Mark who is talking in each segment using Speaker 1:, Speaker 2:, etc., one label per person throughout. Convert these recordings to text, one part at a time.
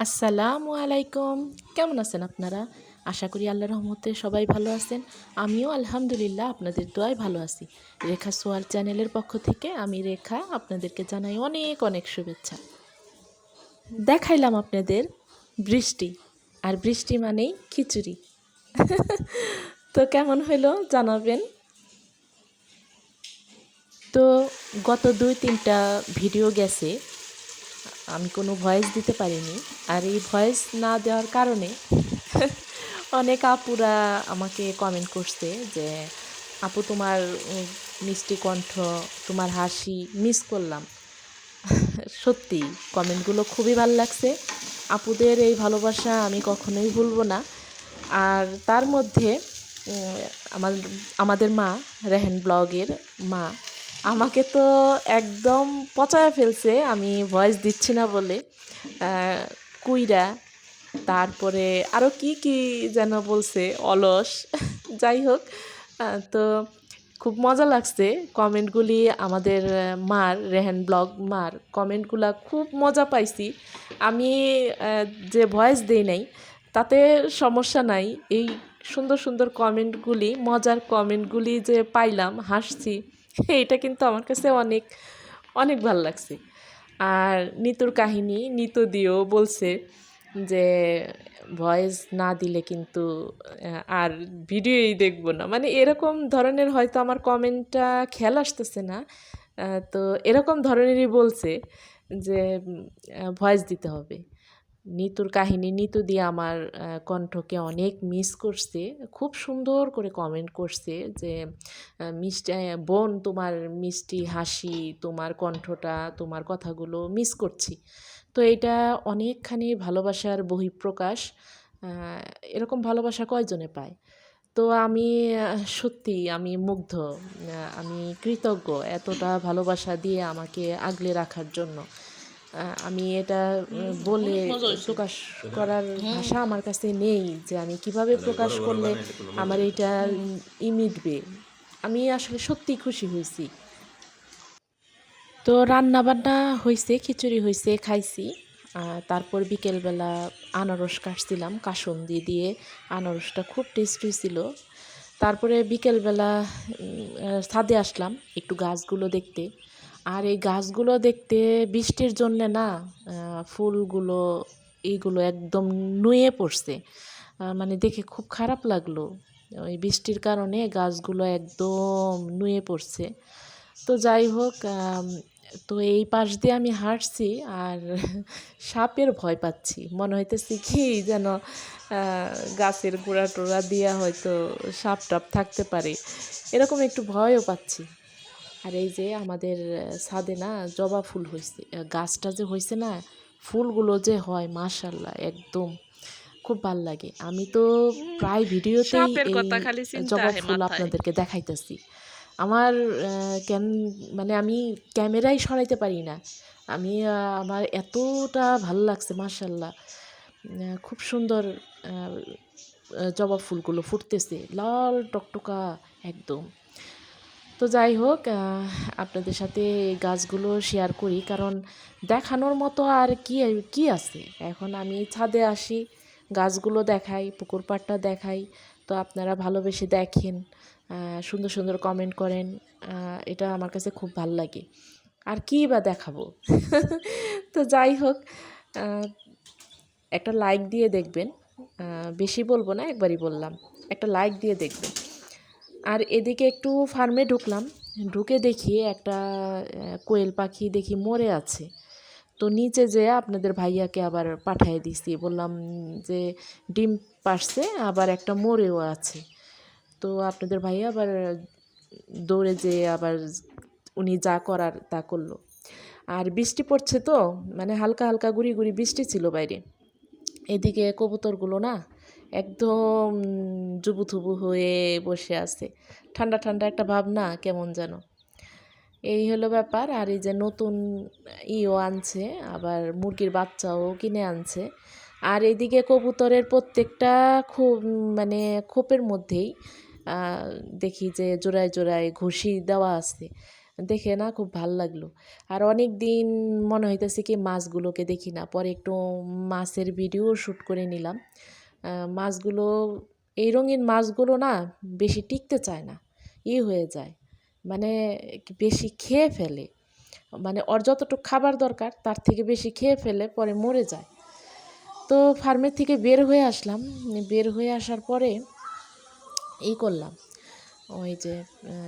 Speaker 1: আসসালামু আলাইকুম। কেমন আছেন আপনারা? আশা করি আল্লাহর রহমতে সবাই ভালো আছেন। আমিও আলহামদুলিল্লাহ আপনাদের দোয়ায় ভালো আছি। রেখা সোয়াল চ্যানেলের পক্ষ থেকে আমি রেখা আপনাদেরকে জানাই অনেক অনেক শুভেচ্ছা। দেখাইলাম আপনাদের বৃষ্টি, আর বৃষ্টি মানেই খিচুড়ি। তো কেমন হইলো জানাবেন। তো গত 2-3টা ভিডিও গেছে আমি কোনো ভয়েস দিতে পারিনি। আর এই ভয়েস না দেওয়ার কারণে অনেক আপুরা আমাকে কমেন্ট করছে যে আপু তোমার মিষ্টি কণ্ঠ, তোমার হাসি মিস করলাম। সত্যি কমেন্টগুলো খুবই ভালো লাগছে। আপুদের এই ভালোবাসা আমি কখনোই ভুলবো না। আর তার মধ্যে আমার আমাদের মা, রেহান ব্লগের মা, আমাকে তো একদম পচায়া ফেলছে আমি ভয়েস দিচ্ছি না বলে। কুইরা, তারপরে আরও কি কি যেন বলছে, অলস। যাই হোক, তো খুব মজা লাগছে কমেন্টগুলি। আমাদের মার, রেহান ব্লগ মার কমেন্টগুলা খুব মজা পাইছি। আমি যে ভয়েস দেই নাই তাতে সমস্যা নাই। এই সুন্দর সুন্দর কমেন্টগুলি, মজার কমেন্টগুলি যে পাইলাম, হাসছি, এটা কিন্তু আমার কাছে অনেক অনেক ভালো লাগছে। আর নিতুর কাহিনী, নিতু দিয়েও বলছে যে ভয়েস না দিলে কিন্তু আর ভিডিওই দেখব না, মানে এরকম ধরনের হয়তো আমার কমেন্টটা খেয়াল আসতেছে না। তো এরকম ধরনেরই বলছে যে ভয়েস দিতে হবে। নিতুর কাহিনী, নিতু দিয়ে আমার কণ্ঠকে অনেক মিস করছে। খুব সুন্দর করে কমেন্ট করছে যে মিষ্টি বোন, তোমার মিষ্টি হাসি, তোমার কণ্ঠটা, তোমার কথাগুলো মিস করছি। তো এটা অনেকখানি ভালোবাসার বহিঃপ্রকাশ। এরকম ভালোবাসা কয়জনে পায়? তো আমি সত্যি আমি মুগ্ধ, আমি কৃতজ্ঞ এতটা ভালোবাসা দিয়ে আমাকে আগলে রাখার জন্য। আমি এটা বলে প্রকাশ করার ভাষা আমার কাছে নেই যে আমি কিভাবে প্রকাশ করলে আমার এটা মিটবে। আমি আসলে সত্যিই খুশি হয়েছি। তো রান্না বান্না হয়েছে, খিচুড়ি হয়েছে, খাইছি। তারপর বিকেলবেলা আনারস কাটছিলাম কাসুন্দি দিয়ে। আনারসটা খুব টেস্টি ছিল। তারপরে বিকেলবেলা ছাদে আসলাম একটু গাছগুলো দেখতে। আর এই গাছগুলো দেখতে বৃষ্টির জন্যে না, ফুলগুলো এইগুলো একদম নুয়ে পড়ছে। মানে দেখে খুব খারাপ লাগলো। ওই বৃষ্টির কারণে গাছগুলো একদম নুয়ে পড়ছে। তো যাই হোক, তো এই পাশ দিয়ে আমি হাঁটছি আর সাপের ভয় পাচ্ছি। মনে হইতেছে কি যেন গাছের গোড়া টোড়া দিয়া হয়তো সাপ টাপ থাকতে পারে, এরকম একটু ভয়ও পাচ্ছি। আর এই যে আমাদের ছাদে না জবা ফুল হয়েছে, গাছটা যে হয়েছে না, ফুলগুলো যে হয় মাশাল্লাহ, একদম খুব ভাল লাগে। আমি তো প্রায় ভিডিওতেই এই জবা ফুল আপনাদেরকে দেখাইতেছি। আমার কেন মানে আমি ক্যামেরাই সরাইতে পারি না। আমি আমার এতটা ভালো লাগছে মাশাল্লাহ। খুব সুন্দর জবা ফুলগুলো ফুটতেছে, লাল টকটকা একদম। তো যাই হোক, আপনাদের সাথে গাছগুলো শেয়ার করি, কারণ দেখানোর মতো আর কি আছে। এখন আমি ছাদে আসি, গাছগুলো দেখাই, পুকুর পাড়টা দেখাই। তো আপনারা ভালোবেসে দেখেন, সুন্দর সুন্দর কমেন্ট করেন। এটা আমার কাছে খুব ভালো লাগে। আর কী বা দেখাবো। তো যাই হোক, একটা লাইক দিয়ে দেখবেন। বেশি বলবো না, একবারই বললাম, একটা লাইক দিয়ে দেখবেন। আর এদিকে একটু ফার্মে ঢুকলাম, ঢুকে দেখি একটা কোয়েল পাখি দেখি মরে আছে। তো নিচে যেয়ে আপনাদের ভাইয়াকে আবার পাঠিয়ে দিছি, বললাম যে ডিম পারছে, আবার একটা মরেও আছে। তো আপনাদের ভাইয়া আবার দৌড়ে যেয়ে আবার উনি যা করার তা করলো। আর বৃষ্টি পড়ছে তো, মানে হালকা হালকা গুড়ি গুড়ি বৃষ্টি ছিল বাইরে। এদিকে কবুতরগুলো না একদম জুবুথুবু হয়ে বসে আছে, ঠান্ডা ঠান্ডা একটা ভাব না, কেমন যেন। এই হলো ব্যাপার। আর এই যে নতুন ইও আনছে, আবার মুরগির বাচ্চাও কিনে আনছে। আর এদিকে কবুতরের প্রত্যেকটা খুব মানে খোপের মধ্যেই দেখি যে জোড়ায় জোড়ায় ঘুষি দেওয়া আছে, দেখে না খুব ভাল লাগলো। আর অনেক দিন মনে হইতেছে কি মাছগুলোকে দেখি না, পরে একটু মাছের ভিডিও শ্যুট করে নিলাম। মাছগুলো, এই রঙিন মাছগুলো না বেশি টিকতে চায় না, হয়ে যায়, মানে বেশি খেয়ে ফেলে, মানে ওর যতটুকু খাবার দরকার তার থেকে বেশি খেয়ে ফেলে, পরে মরে যায়। তো ফার্মের থেকে বের হয়ে আসলাম, বের হয়ে আসার পরে করলাম, ওই যে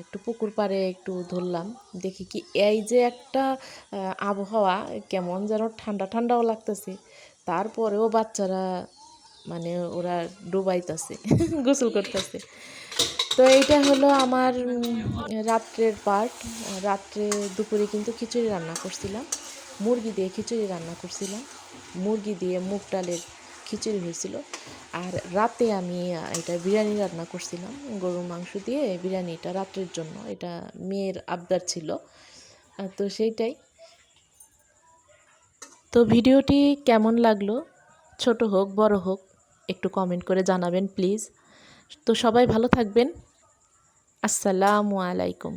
Speaker 1: একটু পুকুর পাড়ে একটু ধরলাম, দেখি কি এই যে একটা আবহাওয়া কেমন যেন ঠান্ডা ঠান্ডাও লাগতেছে, তারপরেও বাচ্চারা মানে ওরা ডুবাইতেছে গোসল করতেছে। তো এইটা হলো আমার রাত্রের পার্ট। রাত্রে দুপুরে কিন্তু খিচুড়ি রান্না করছিলাম, মুরগি দিয়ে খিচুড়ি রান্না করছিলাম, মুরগি দিয়ে মুগ ডালের খিচুড়ি হয়েছিল। আর রাতে আমি এটা বিরিয়ানি রান্না করছিলাম, গরুর মাংস দিয়ে বিরিয়ানিটা রাত্রের জন্য, এটা মেয়ের আবদার ছিল, তো সেইটাই। তো ভিডিওটি কেমন লাগলো, ছোট হোক বড় হোক, একটু কমেন্ট করে জানাবেন প্লিজ। তো সবাই ভালো থাকবেন। আসসালামু আলাইকুম।